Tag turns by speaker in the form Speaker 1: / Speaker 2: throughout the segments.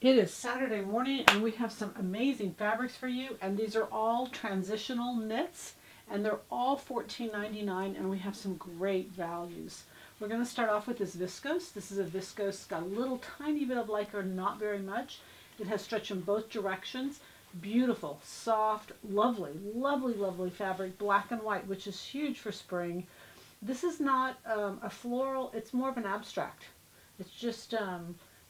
Speaker 1: It is Saturday morning and we have some amazing fabrics for you, and these are all transitional knits and they're all $14.99, and we have some great values. We're going to start off with this viscose. This is a viscose, it's got a little tiny bit of lycra, not very much. It has stretch in both directions. Beautiful, soft, lovely, lovely, lovely fabric, black and white, which is huge for spring. This is not a floral, it's more of an abstract. It's just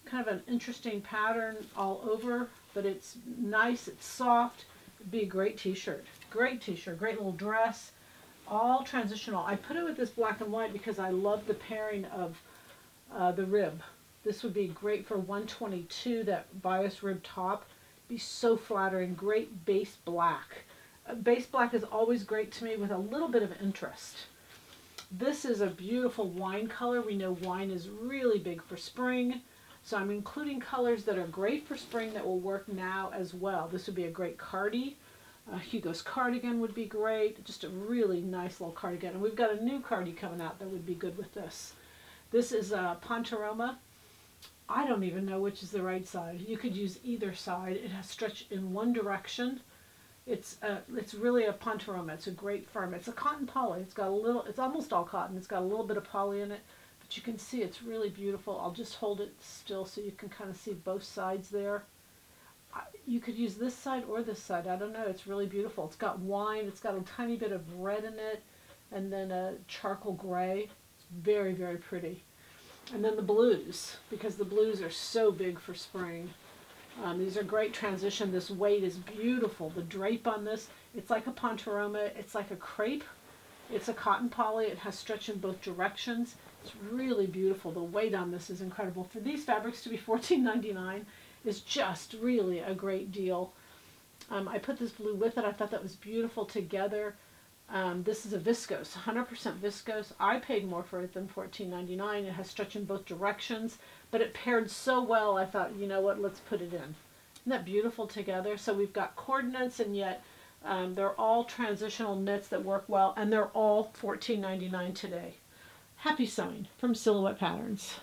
Speaker 1: kind of an interesting pattern all over, but it's nice, it's soft. It'd be a great t-shirt, great t-shirt, great little dress, all transitional. I put it with this black and white because I love the pairing of the rib. This would be great for 122, that bias rib top. Be so flattering, great base black. Base black is always great to me with a little bit of interest. This is a beautiful wine color. We know wine is really big for spring. So I'm including colors that are great for spring that will work now as well. This would be a great cardi. Hugo's cardigan would be great. Just a really nice little cardigan. And we've got a new cardi coming out that would be good with this. This is Pontoroma. I don't even know which is the right side. You could use either side. It has stretch in one direction. It's really a Pontoroma. It's a great firm. It's a cotton poly. It's got a little, it's almost all cotton. It's got a little bit of poly in it. But you can see it's really beautiful. I'll just hold it still so you can kind of see both sides there. You could use this side or this side. I don't know. It's really beautiful. It's got wine. It's got a tiny bit of red in it, and then a charcoal gray. It's very, very pretty. And then the blues, because the blues are so big for spring. These are great transition. This weight is beautiful. The drape on this, it's like a Pontoroma. It's like a crepe. It's a cotton poly. It has stretch in both directions. It's really beautiful. The weight on this is incredible. For these fabrics to be $14.99 is just really a great deal. I put this blue with it. I thought that was beautiful together. This is a viscose, 100% viscose. I paid more for it than $14.99. It has stretch in both directions, but it paired so well, I thought, you know what, let's put it in. Isn't that beautiful together? So we've got coordinates, and yet they're all transitional knits that work well, and they're all $14.99 today. Happy sewing from Silhouette Patterns.